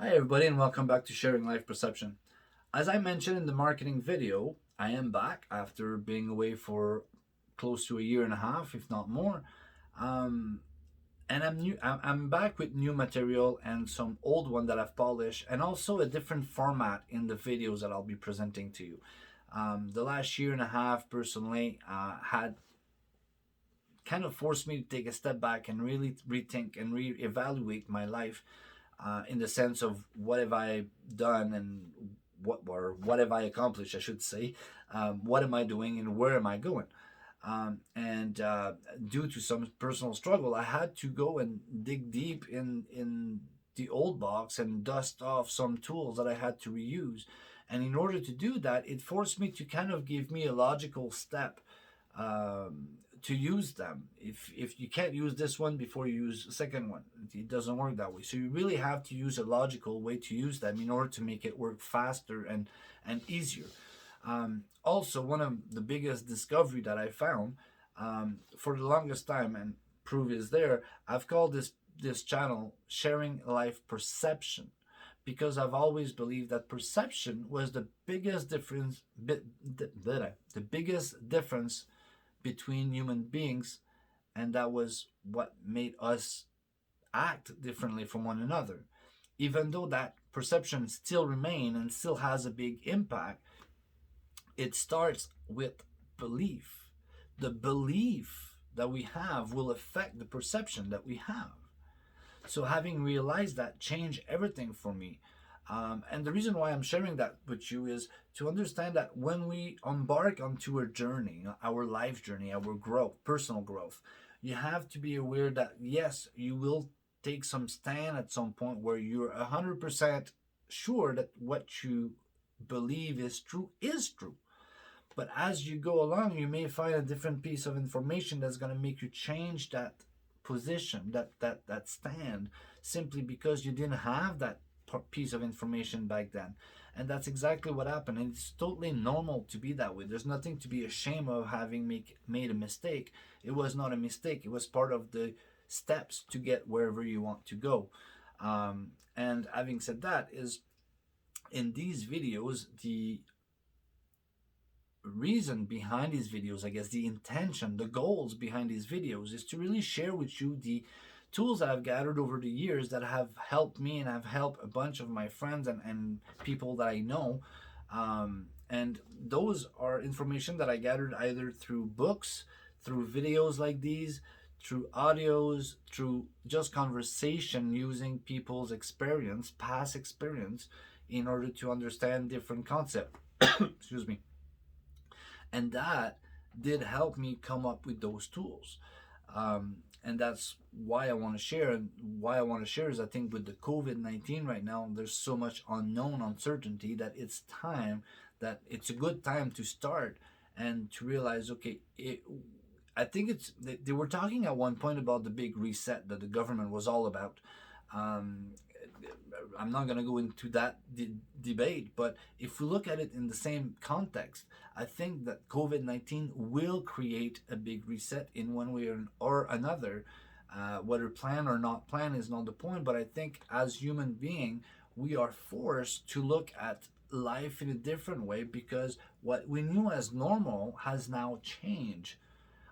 Hi, everybody, and welcome back to Sharing Life Perception. As I mentioned in the marketing video, I am back after being away for close to a year and a half, if not more. Um, and I'm new. I'm back with new material and some old one that I've polished, and also a different format in the videos that I'll be presenting to you. The last year and a half, personally, had kind of forced me to take a step back and really rethink and reevaluate my life in the sense of what have I done and what have I accomplished, I should say. What am I doing and where am I going? And due to some personal struggle, I had to go and dig deep in the old box and dust off some tools that I had to reuse. And in order to do that, it forced me to kind of give me a logical step um, to use them. If you can't use this one before you use the second one, it doesn't work that way. So you really have to use a logical way to use them in order to make it work faster and easier. Also, one of the biggest discovery that I found for the longest time, and proof is there, I've called this channel Sharing Life Perception, because I've always believed that perception was the biggest difference, the biggest difference between human beings, and that was what made us act differently from one another. Even though that perception still remain and still has a big impact, it starts with belief. The belief that we have will affect the perception that we have. So having realized that changed everything for me. And the reason why I'm sharing that with you is to understand that when we embark onto a journey, our life journey, our growth, personal growth, you have to be aware that yes, you will take some stand at some point where you're 100% sure that what you believe is true. But as you go along, you may find a different piece of information that's going to make you change that position, that stand, simply because you didn't have that piece of information back then. And that's exactly what happened. And it's totally normal to be that way. There's nothing to be ashamed of having made a mistake. It was not a mistake. It was part of the steps to get wherever you want to go. And having said that, is in these videos, the reason behind these videos, I guess the intention, the goals behind these videos is to really share with you the tools that I've gathered over the years that have helped me and have helped a bunch of my friends and people that I know. And those are information that I gathered either through books, through videos like these, through audios, through just conversation using people's experience, past experience, in order to understand different concepts. Excuse me. And that did help me come up with those tools. And that's why I want to share. And why I want to share is I think with the COVID-19 right now, there's so much unknown uncertainty that it's a good time to start and to realize, okay, I think they were talking at one point about the big reset that the government was all about. Um, I'm not going to go into that debate, but if we look at it in the same context, I think that COVID 19 will create a big reset in one way or another. Whether plan or not plan is not the point, but I think as human being, we are forced to look at life in a different way because what we knew as normal has now changed.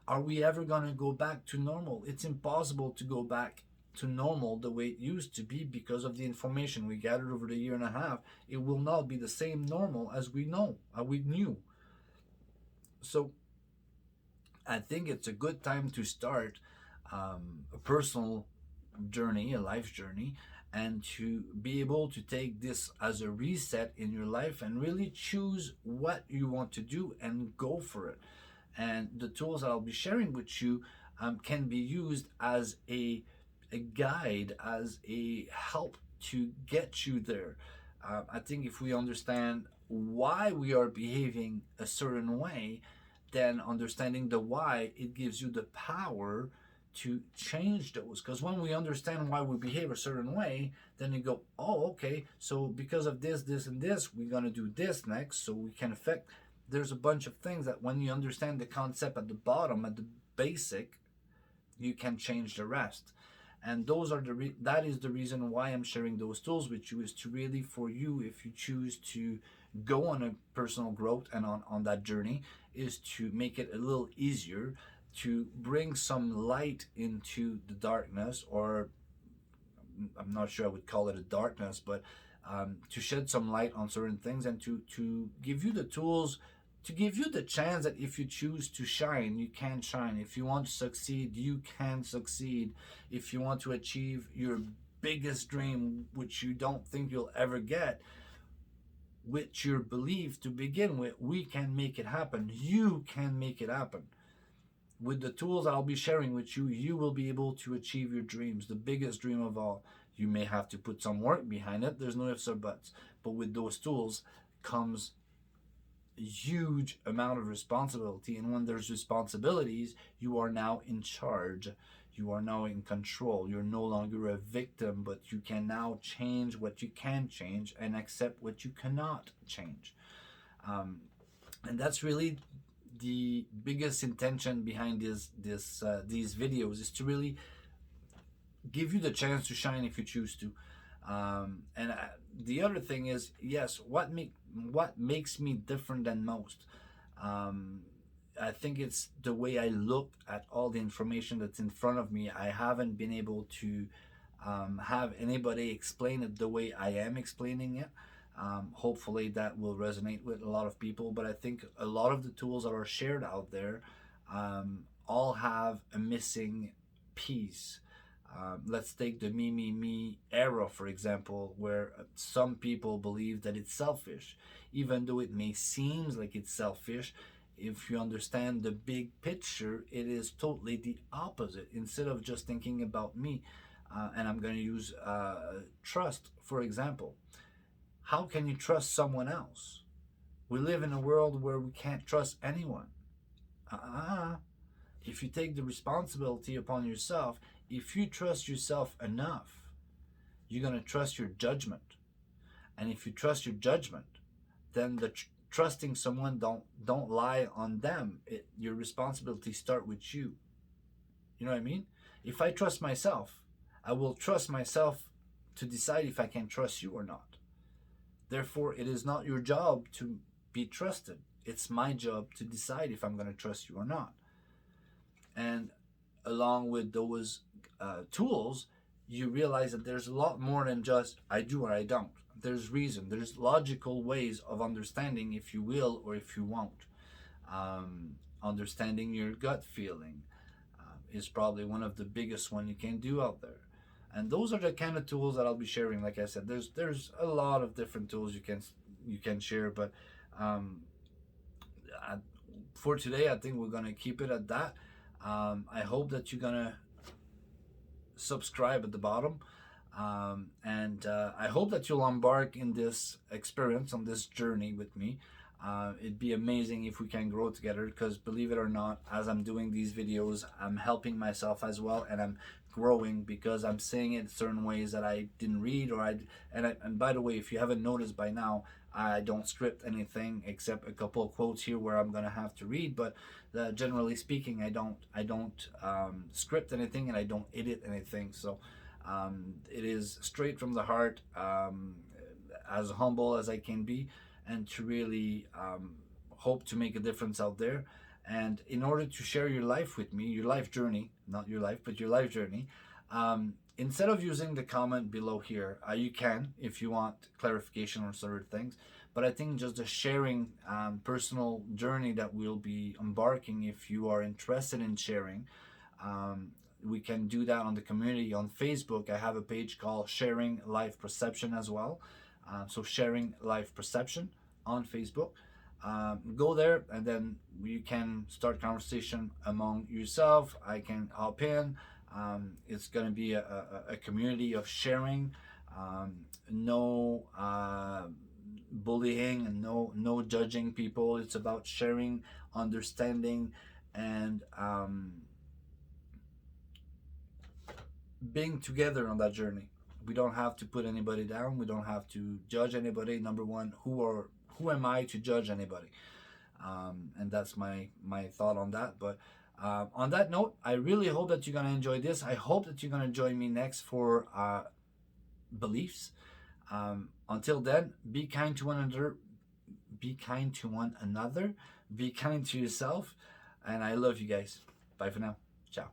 Are we ever going to go back to normal? It's impossible to go back to normal the way it used to be because of the information we gathered over the year and a half. It will not be the same normal as we knew. So I think it's a good time to start a personal journey, a life journey, and to be able to take this as a reset in your life and really choose what you want to do and go for it. And the tools that I'll be sharing with you can be used as a guide, as a help to get you there. I think if we understand why we are behaving a certain way, then understanding the why, it gives you the power to change those. Because when we understand why we behave a certain way, then you go, oh, okay, so because of this, this, and this, we're going to do this next, so we can affect. There's a bunch of things that when you understand the concept at the bottom, at the basic, you can change the rest. And those are that is the reason why I'm sharing those tools with you, is to really, for you, if you choose to go on a personal growth and on that journey, is to make it a little easier, to bring some light into the darkness, or I'm not sure I would call it a darkness, but to shed some light on certain things, and to give you the tools, to give you the chance that if you choose to shine, you can shine. If you want to succeed, you can succeed. If you want to achieve your biggest dream, which you don't think you'll ever get, with your belief to begin with, we can make it happen. You can make it happen. With the tools I'll be sharing with you, you will be able to achieve your dreams, the biggest dream of all. You may have to put some work behind it, there's no ifs or buts. But with those tools comes a huge amount of responsibility. And when there's responsibilities, you are now in charge. You are now in control. You're no longer a victim, but you can now change what you can change and accept what you cannot change. And that's really the biggest intention behind these videos, is to really give you the chance to shine if you choose to. And the other thing is, yes, what makes me different than most? I think it's the way I look at all the information that's in front of me. I haven't been able to have anybody explain it the way I am explaining it. Hopefully that will resonate with a lot of people, but I think a lot of the tools that are shared out there all have a missing piece. Let's take the me era, for example, where some people believe that it's selfish, even though it may seem like it's selfish. If you understand the big picture, it is totally the opposite. Instead of just thinking about me, and I'm going to use trust, for example. How can you trust someone else? We live in a world where we can't trust anyone. If you take the responsibility upon yourself, if you trust yourself enough, you're going to trust your judgment. And if you trust your judgment, then trusting someone, don't lie on them. Your responsibility start with you. You know what I mean? If I trust myself, I will trust myself to decide if I can trust you or not. Therefore, it is not your job to be trusted. It's my job to decide if I'm going to trust you or not. And along with those tools, you realize that there's a lot more than just I do or I don't. There's reason. There's logical ways of understanding if you will or if you won't. Understanding your gut feeling is probably one of the biggest one you can do out there. And those are the kind of tools that I'll be sharing. Like I said, there's a lot of different tools you can share, but for today, I think we're gonna keep it at that. I hope that you're gonna subscribe at the bottom, and I hope that you'll embark in this experience, on this journey with me. It'd be amazing if we can grow together, because believe it or not, as I'm doing these videos, I'm helping myself as well, and I'm growing because I'm saying it certain ways that I didn't read, and by the way, if you haven't noticed by now, I don't script anything except a couple of quotes here where I'm gonna have to read, but generally speaking, I don't script anything, and I don't edit anything. So it is straight from the heart, as humble as I can be, and to really hope to make a difference out there. And in order to share your life with me, your life journey, not your life, but your life journey, instead of using the comment below here, you can, if you want clarification on certain things. But I think just the sharing personal journey that we'll be embarking, if you are interested in sharing, we can do that on the community on Facebook. I have a page called Sharing Life Perception as well. So Sharing Life Perception on Facebook. Go there, and then you can start conversation among yourself. I can hop in. It's going to be a community of sharing, no bullying, and no judging people. It's about sharing, understanding, and being together on that journey. We don't have to put anybody down. We don't have to judge anybody. Number one, who am I to judge anybody? And that's my thought on that. But On that note, I really hope that you're going to enjoy this. I hope that you're going to join me next for beliefs. Until then, be kind to one another. Be kind to one another. Be kind to yourself. And I love you guys. Bye for now. Ciao.